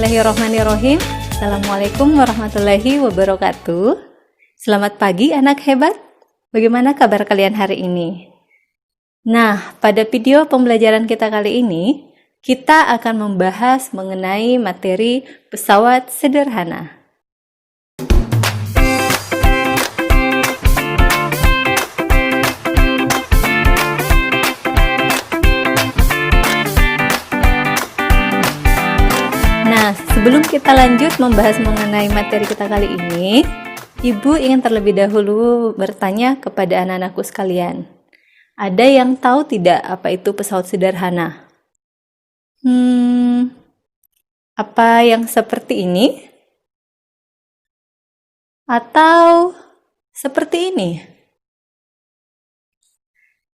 Bismillahirrahmanirrahim. Assalamualaikum warahmatullahi wabarakatuh. Selamat pagi anak hebat. Bagaimana kabar kalian hari ini? Nah, pada video pembelajaran kita kali ini, kita akan membahas mengenai materi pesawat sederhana. Nah, sebelum kita lanjut membahas mengenai materi kita kali ini, Ibu ingin terlebih dahulu bertanya kepada anak-anakku sekalian. Ada yang tahu tidak apa itu pesawat sederhana? Apa yang seperti ini? Atau seperti ini?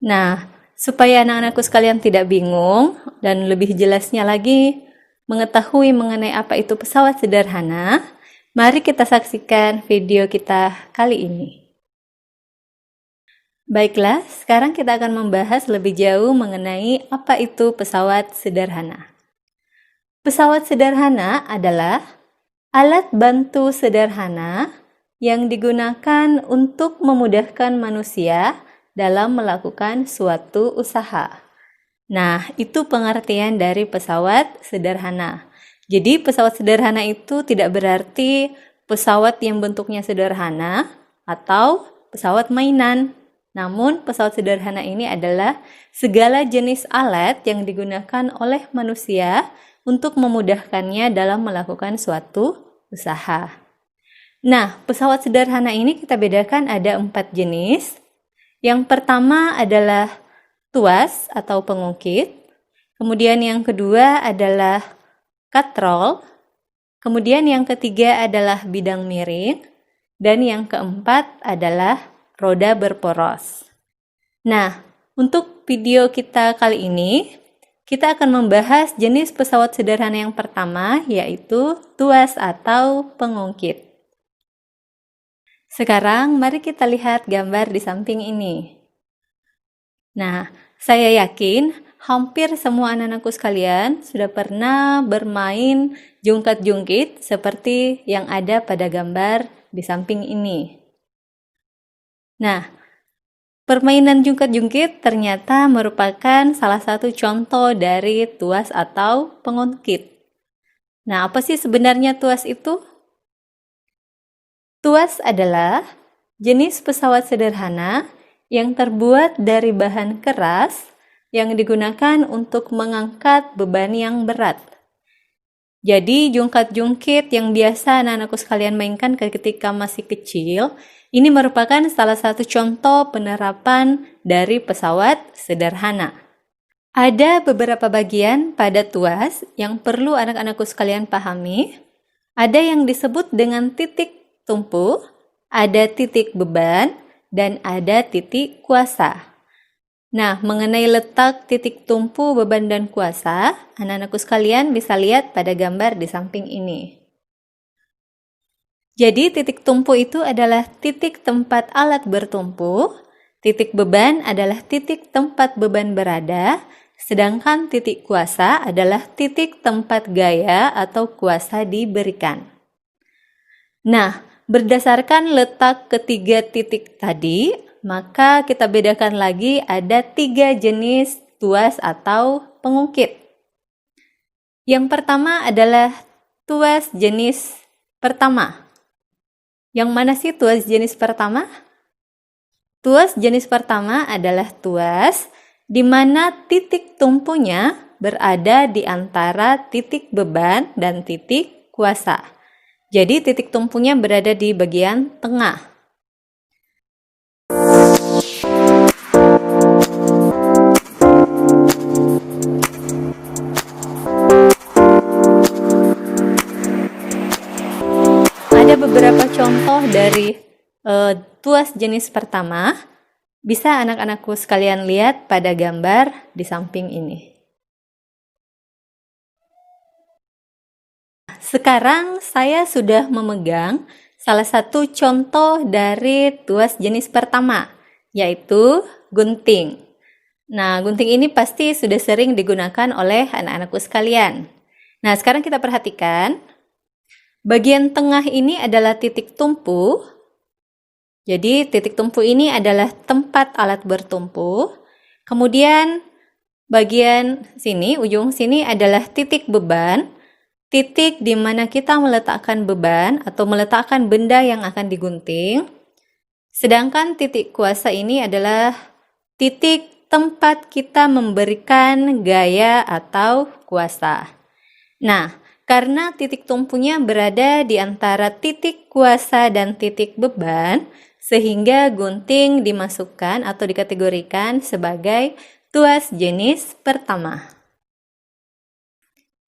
Nah, supaya anak-anakku sekalian tidak bingung dan lebih jelasnya lagi mengetahui mengenai apa itu pesawat sederhana, mari kita saksikan video kita kali ini. Baiklah, sekarang kita akan membahas lebih jauh mengenai apa itu pesawat sederhana. Pesawat sederhana adalah alat bantu sederhana yang digunakan untuk memudahkan manusia dalam melakukan suatu usaha. Nah, itu pengertian dari pesawat sederhana. Jadi, pesawat sederhana itu tidak berarti pesawat yang bentuknya sederhana atau pesawat mainan. Namun, pesawat sederhana ini adalah segala jenis alat yang digunakan oleh manusia untuk memudahkannya dalam melakukan suatu usaha. Nah, pesawat sederhana ini kita bedakan ada 4 jenis. Yang pertama adalah tuas atau pengungkit, kemudian yang kedua adalah katrol, kemudian yang ketiga adalah bidang miring, dan yang keempat adalah roda berporos. Nah, untuk video kita kali ini, kita akan membahas jenis pesawat sederhana yang pertama, yaitu tuas atau pengungkit. Sekarang, mari kita lihat gambar di samping ini. Nah, saya yakin hampir semua anak-anakku sekalian sudah pernah bermain jungkat-jungkit seperti yang ada pada gambar di samping ini. Nah, permainan jungkat-jungkit ternyata merupakan salah satu contoh dari tuas atau pengungkit. Nah, apa sih sebenarnya tuas itu? Tuas adalah jenis pesawat sederhana yang terbuat dari bahan keras yang digunakan untuk mengangkat beban yang berat. Jadi jungkat-jungkit yang biasa anak-anakku sekalian mainkan ketika masih kecil, ini merupakan salah satu contoh penerapan dari pesawat sederhana. Ada beberapa bagian pada tuas yang perlu anak-anakku sekalian pahami. Ada yang disebut dengan titik tumpu, ada titik beban, dan ada titik kuasa. Nah, mengenai letak titik tumpu, beban, dan kuasa, anak-anakku sekalian bisa lihat pada gambar di samping ini. Jadi, titik tumpu itu adalah titik tempat alat bertumpu, titik beban adalah titik tempat beban berada, sedangkan titik kuasa adalah titik tempat gaya atau kuasa diberikan. Nah, berdasarkan letak ketiga titik tadi, maka kita bedakan lagi ada 3 jenis tuas atau pengungkit. Yang pertama adalah tuas jenis pertama. Yang mana sih tuas jenis pertama? Tuas jenis pertama adalah tuas di mana titik tumpunya berada di antara titik beban dan titik kuasa. Jadi titik tumpunya berada di bagian tengah. Ada beberapa contoh dari tuas jenis pertama. Bisa anak-anakku sekalian lihat pada gambar di samping ini. Sekarang saya sudah memegang salah satu contoh dari tuas jenis pertama, yaitu gunting. Nah, gunting ini pasti sudah sering digunakan oleh anak-anakku sekalian. Nah, sekarang kita perhatikan. Bagian tengah ini adalah titik tumpu. Jadi, titik tumpu ini adalah tempat alat bertumpu. Kemudian, bagian sini, ujung sini adalah titik beban. Titik di mana kita meletakkan beban atau meletakkan benda yang akan digunting. Sedangkan titik kuasa ini adalah titik tempat kita memberikan gaya atau kuasa. Nah, karena titik tumpunya berada di antara titik kuasa dan titik beban, sehingga gunting dimasukkan atau dikategorikan sebagai tuas jenis pertama.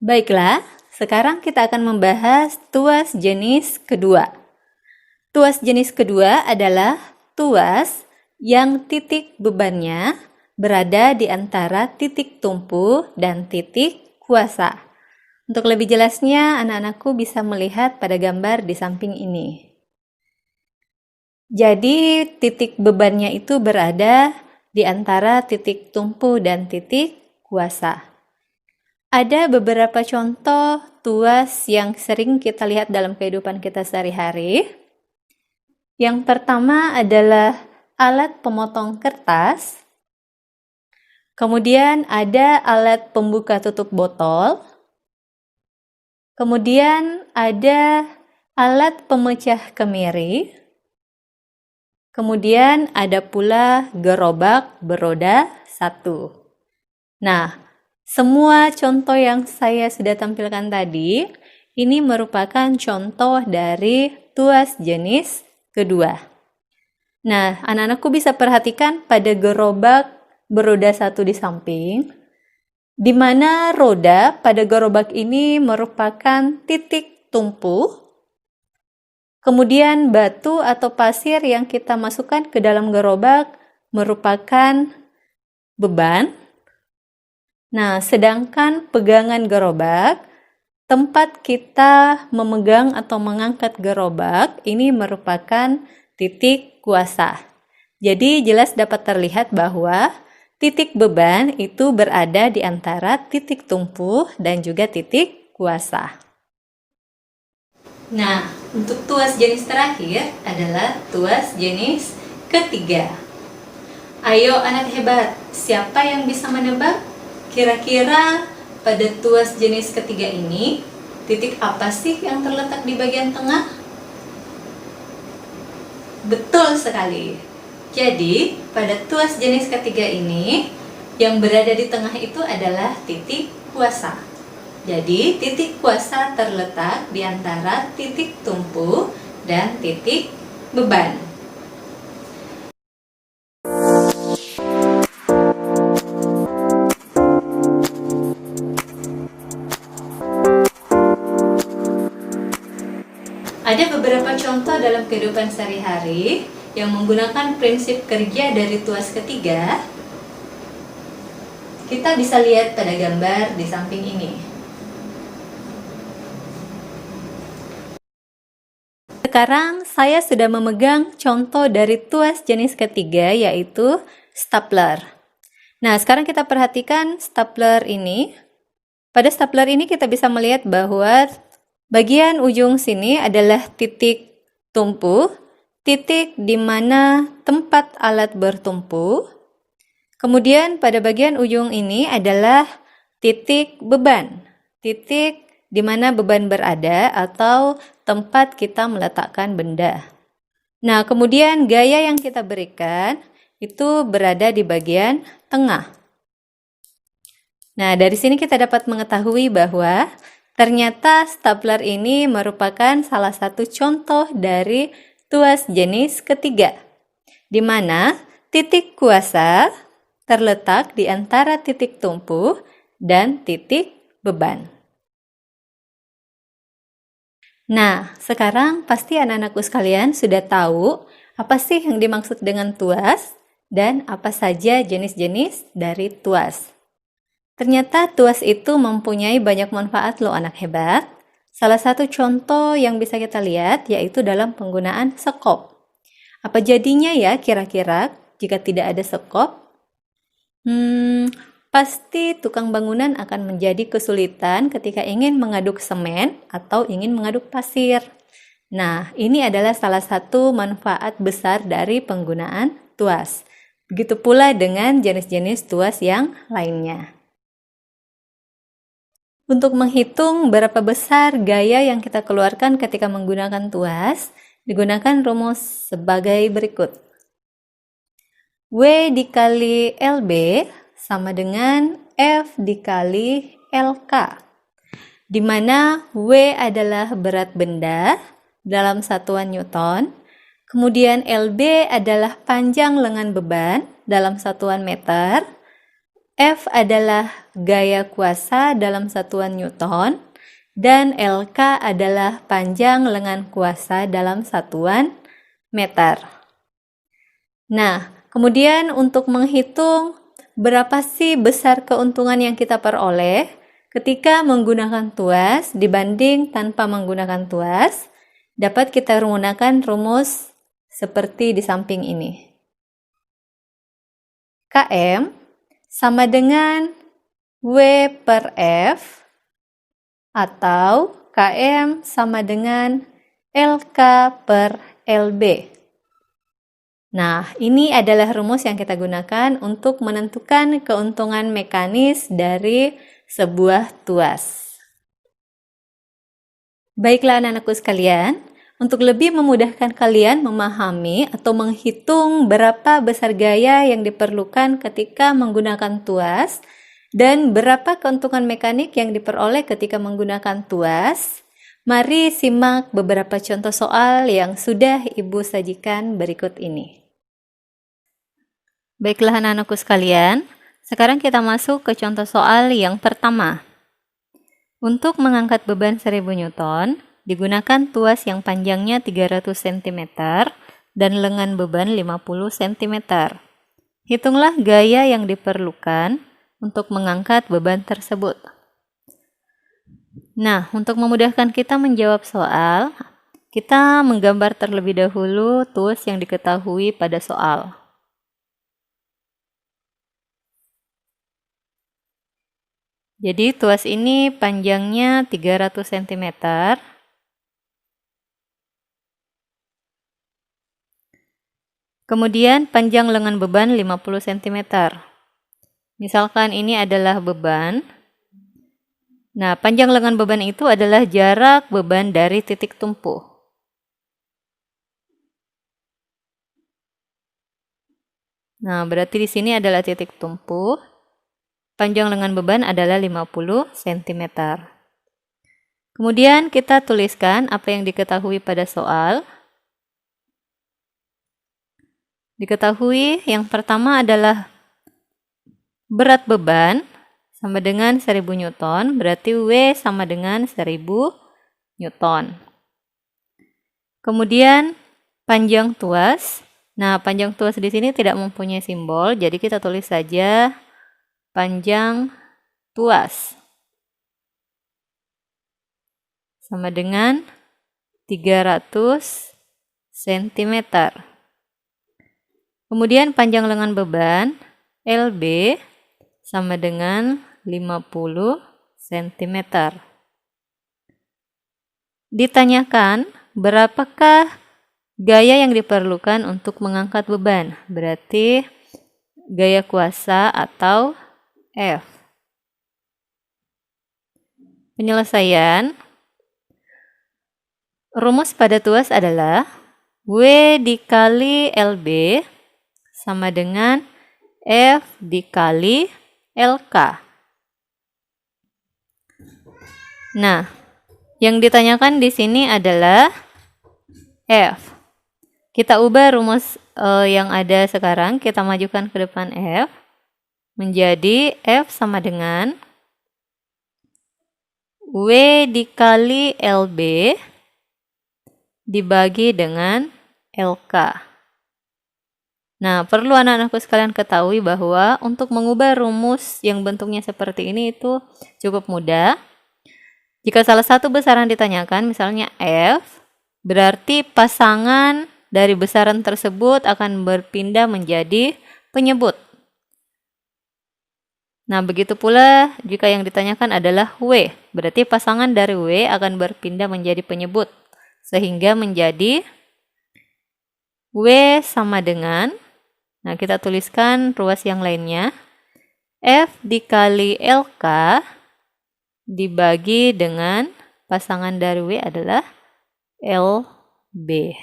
Baiklah, sekarang kita akan membahas tuas jenis kedua. Tuas jenis kedua adalah tuas yang titik bebannya berada di antara titik tumpu dan titik kuasa. Untuk lebih jelasnya, anak-anakku bisa melihat pada gambar di samping ini. Jadi, titik bebannya itu berada di antara titik tumpu dan titik kuasa. Ada beberapa contoh tuas yang sering kita lihat dalam kehidupan kita sehari-hari. Yang pertama adalah alat pemotong kertas. Kemudian ada alat pembuka tutup botol. Kemudian ada alat pemecah kemiri. Kemudian ada pula gerobak beroda 1. Nah, semua contoh yang saya sudah tampilkan tadi, ini merupakan contoh dari tuas jenis kedua. Nah, anak-anakku bisa perhatikan pada gerobak beroda 1 di samping, di mana roda pada gerobak ini merupakan titik tumpu. Kemudian batu atau pasir yang kita masukkan ke dalam gerobak merupakan beban. Nah, sedangkan pegangan gerobak, tempat kita memegang atau mengangkat gerobak, ini merupakan titik kuasa. Jadi jelas dapat terlihat bahwa titik beban itu berada di antara titik tumpu dan juga titik kuasa. Nah, untuk tuas jenis terakhir adalah tuas jenis ketiga. Ayo anak hebat, siapa yang bisa menebak? Kira-kira pada tuas jenis ketiga ini, titik apa sih yang terletak di bagian tengah? Betul sekali. Jadi, pada tuas jenis ketiga ini, yang berada di tengah itu adalah titik kuasa. Jadi, titik kuasa terletak di antara titik tumpu dan titik beban. Ada beberapa contoh dalam kehidupan sehari-hari yang menggunakan prinsip kerja dari tuas ketiga. Kita bisa lihat pada gambar di samping ini. Sekarang saya sudah memegang contoh dari tuas jenis ketiga, yaitu stapler. Nah, sekarang kita perhatikan stapler ini. Pada stapler ini kita bisa melihat bahwa bagian ujung sini adalah titik tumpu, titik di mana tempat alat bertumpu. Kemudian pada bagian ujung ini adalah titik beban, titik di mana beban berada atau tempat kita meletakkan benda. Nah, kemudian gaya yang kita berikan itu berada di bagian tengah. Nah, dari sini kita dapat mengetahui bahwa ternyata stapler ini merupakan salah satu contoh dari tuas jenis ketiga, di mana titik kuasa terletak di antara titik tumpu dan titik beban. Nah, sekarang pasti anak-anakku sekalian sudah tahu apa sih yang dimaksud dengan tuas dan apa saja jenis-jenis dari tuas. Ternyata tuas itu mempunyai banyak manfaat loh anak hebat. Salah satu contoh yang bisa kita lihat yaitu dalam penggunaan sekop. Apa jadinya ya kira-kira jika tidak ada sekop? pasti tukang bangunan akan menjadi kesulitan ketika ingin mengaduk semen atau ingin mengaduk pasir. Nah, ini adalah salah satu manfaat besar dari penggunaan tuas. Begitu pula dengan jenis-jenis tuas yang lainnya. Untuk menghitung berapa besar gaya yang kita keluarkan ketika menggunakan tuas, digunakan rumus sebagai berikut. W dikali LB sama dengan F dikali LK, di mana W adalah berat benda dalam satuan Newton, kemudian LB adalah panjang lengan beban dalam satuan meter, F adalah gaya kuasa dalam satuan Newton, dan LK adalah panjang lengan kuasa dalam satuan meter. Nah, kemudian untuk menghitung berapa sih besar keuntungan yang kita peroleh ketika menggunakan tuas dibanding tanpa menggunakan tuas, dapat kita menggunakan rumus seperti di samping ini. KM sama dengan W per F atau KM sama dengan LK per LB. Nah, ini adalah rumus yang kita gunakan untuk menentukan keuntungan mekanis dari sebuah tuas. Baiklah anak-anakku sekalian, untuk lebih memudahkan kalian memahami atau menghitung berapa besar gaya yang diperlukan ketika menggunakan tuas dan berapa keuntungan mekanik yang diperoleh ketika menggunakan tuas, mari simak beberapa contoh soal yang sudah Ibu sajikan berikut ini. Baiklah anak-anakku sekalian, sekarang kita masuk ke contoh soal yang pertama. Untuk mengangkat beban 1000 Newton, digunakan tuas yang panjangnya 300 cm dan lengan beban 50 cm. Hitunglah gaya yang diperlukan untuk mengangkat beban tersebut. Nah, untuk memudahkan kita menjawab soal, kita menggambar terlebih dahulu tuas yang diketahui pada soal. Jadi tuas ini panjangnya 300 cm. Kemudian panjang lengan beban 50 cm. Misalkan ini adalah beban. Nah, panjang lengan beban itu adalah jarak beban dari titik tumpu. Nah, berarti di sini adalah titik tumpu. Panjang lengan beban adalah 50 cm. Kemudian kita tuliskan apa yang diketahui pada soal. Diketahui yang pertama adalah berat beban sama dengan 1000 Newton, berarti W sama dengan 1000 Newton. Kemudian panjang tuas. Nah, panjang tuas di sini tidak mempunyai simbol, jadi kita tulis saja panjang tuas sama dengan 300 cm. Kemudian panjang lengan beban LB sama dengan 50 cm. Ditanyakan berapakah gaya yang diperlukan untuk mengangkat beban, berarti gaya kuasa atau F. Penyelesaian. Rumus pada tuas adalah W dikali LB sama dengan F dikali LK. Nah, yang ditanyakan di sini adalah F. Kita ubah rumus yang ada sekarang, kita majukan ke depan F. Menjadi F sama dengan W dikali LB dibagi dengan LK. Nah, perlu anak-anakku sekalian ketahui bahwa untuk mengubah rumus yang bentuknya seperti ini itu cukup mudah. Jika salah satu besaran ditanyakan, misalnya F, berarti pasangan dari besaran tersebut akan berpindah menjadi penyebut. Nah, begitu pula jika yang ditanyakan adalah W, berarti pasangan dari W akan berpindah menjadi penyebut, sehingga menjadi W sama dengan, nah kita tuliskan ruas yang lainnya, F dikali LK dibagi dengan pasangan dari W adalah LB.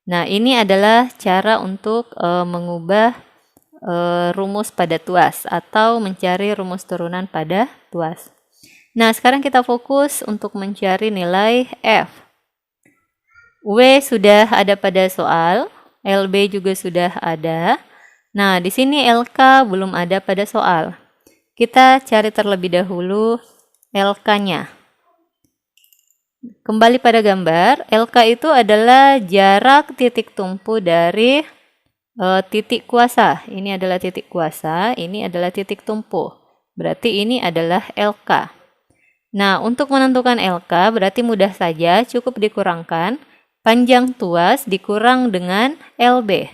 Nah, ini adalah cara untuk mengubah rumus pada tuas atau mencari rumus turunan pada tuas. Nah, sekarang kita fokus untuk mencari nilai F. W sudah ada pada soal, LB juga sudah ada. Nah, di sini LK belum ada pada soal. Kita cari terlebih dahulu LK-nya. Kembali pada gambar, LK itu adalah jarak titik tumpu dari titik kuasa. Ini adalah titik kuasa, ini adalah titik tumpu. Berarti ini adalah LK. Nah, untuk menentukan LK berarti mudah saja, cukup dikurangkan panjang tuas dikurang dengan LB.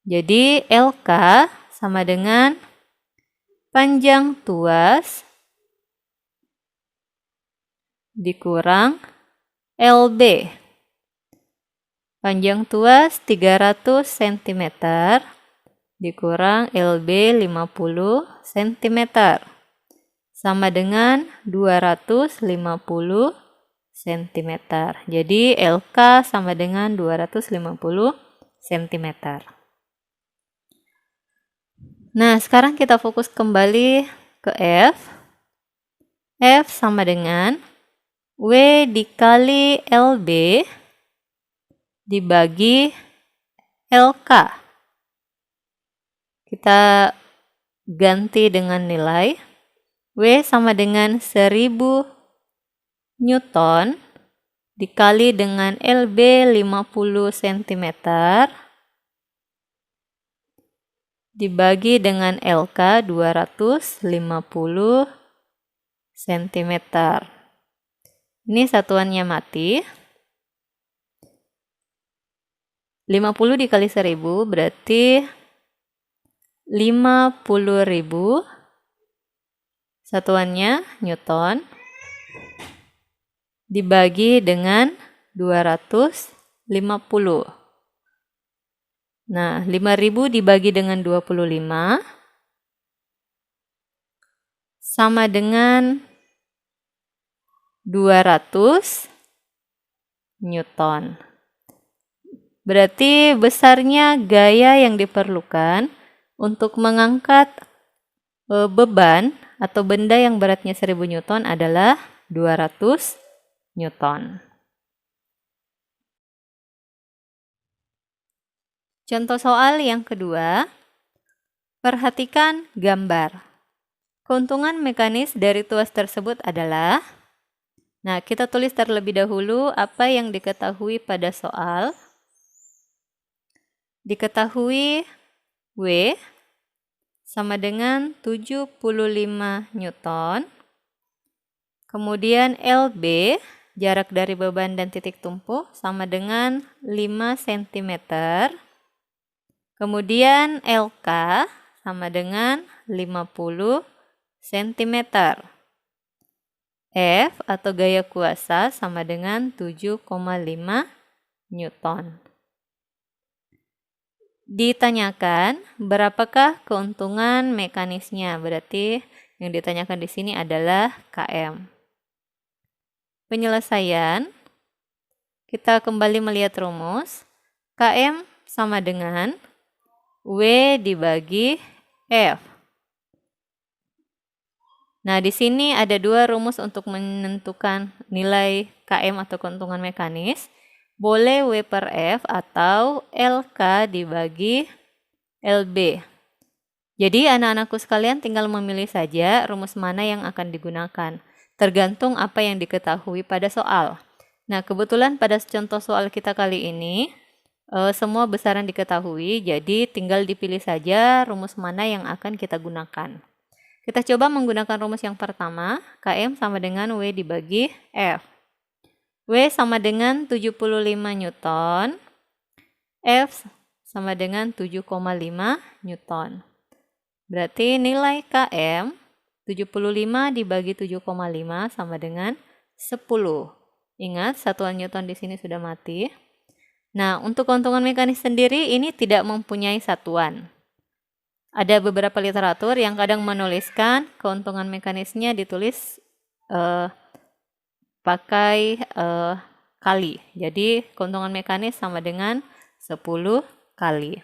Jadi LK sama dengan panjang tuas dikurang LB. Panjang tuas 300 cm dikurang LB 50 cm sama dengan 250 cm. Jadi LK sama dengan 250 cm. Nah, sekarang kita fokus kembali ke F. F sama dengan W dikali LB dibagi LK. Kita ganti dengan nilai W sama dengan 1000 Newton dikali dengan LB 50 cm dibagi dengan LK 250 cm. Ini satuannya mati. 50 dikali 1000 berarti 50.000. Satuannya Newton. Dibagi dengan 250. Nah, 5.000 dibagi dengan 25 sama dengan 200 Newton. Berarti besarnya gaya yang diperlukan untuk mengangkat beban atau benda yang beratnya 1000 Newton adalah 200 Newton. Contoh soal yang kedua, perhatikan gambar. Keuntungan mekanis dari tuas tersebut adalah, nah kita tulis terlebih dahulu apa yang diketahui pada soal. Diketahui W sama dengan 75 Newton. Kemudian LB, jarak dari beban dan titik tumpu, sama dengan 5 cm. Kemudian LK sama dengan 50 cm. F atau gaya kuasa sama dengan 7,5 Newton. Ditanyakan berapakah keuntungan mekanisnya, berarti yang ditanyakan di sini adalah KM. Penyelesaian, kita kembali melihat rumus. KM sama dengan W dibagi F. Nah, di sini ada dua rumus untuk menentukan nilai KM atau keuntungan mekanis. Boleh W per F atau LK dibagi LB. Jadi anak-anakku sekalian tinggal memilih saja rumus mana yang akan digunakan. Tergantung apa yang diketahui pada soal. Nah, kebetulan pada contoh soal kita kali ini, semua besaran diketahui, jadi tinggal dipilih saja rumus mana yang akan kita gunakan. Kita coba menggunakan rumus yang pertama, KM sama dengan W dibagi F. W sama dengan 75 Newton, F sama dengan 7,5 Newton. Berarti nilai KM 75 dibagi 7,5 sama dengan 10. Ingat, satuan Newton di sini sudah mati. Nah, untuk keuntungan mekanis sendiri ini tidak mempunyai satuan. Ada beberapa literatur yang kadang menuliskan keuntungan mekanisnya ditulis pakai kali. Jadi, keuntungan mekanis sama dengan 10 kali.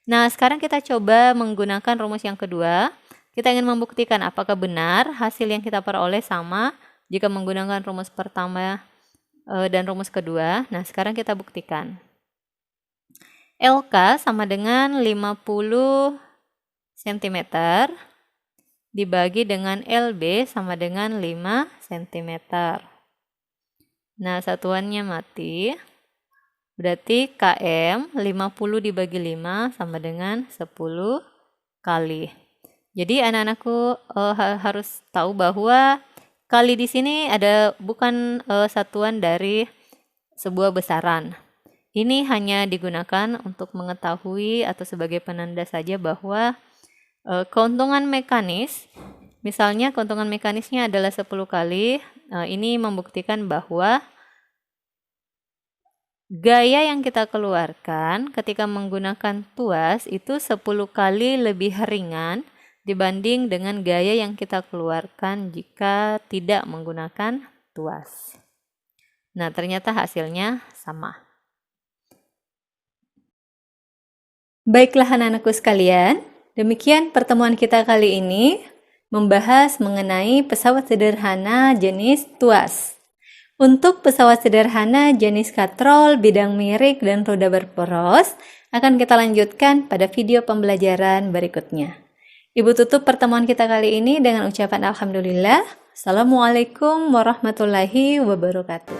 Nah, sekarang kita coba menggunakan rumus yang kedua. Kita ingin membuktikan apakah benar hasil yang kita peroleh sama jika menggunakan rumus pertama dan rumus kedua. Nah, sekarang kita buktikan. LK sama dengan 50 cm dibagi dengan LB sama dengan 5 cm. Nah, satuannya mati. Berarti KM 50 dibagi 5 sama dengan 10 kali. Jadi anak-anakku harus tahu bahwa kali di sini bukan satuan dari sebuah besaran. Ini hanya digunakan untuk mengetahui atau sebagai penanda saja bahwa keuntungan mekanis, misalnya keuntungan mekanisnya adalah 10 kali, ini membuktikan bahwa gaya yang kita keluarkan ketika menggunakan tuas itu 10 kali lebih ringan dibanding dengan gaya yang kita keluarkan jika tidak menggunakan tuas. Nah, ternyata hasilnya sama. Baiklah anak-anakku sekalian, demikian pertemuan kita kali ini membahas mengenai pesawat sederhana jenis tuas. Untuk pesawat sederhana jenis katrol, bidang miring, dan roda berporos akan kita lanjutkan pada video pembelajaran berikutnya. Ibu tutup pertemuan kita kali ini dengan ucapan alhamdulillah. Assalamualaikum warahmatullahi wabarakatuh.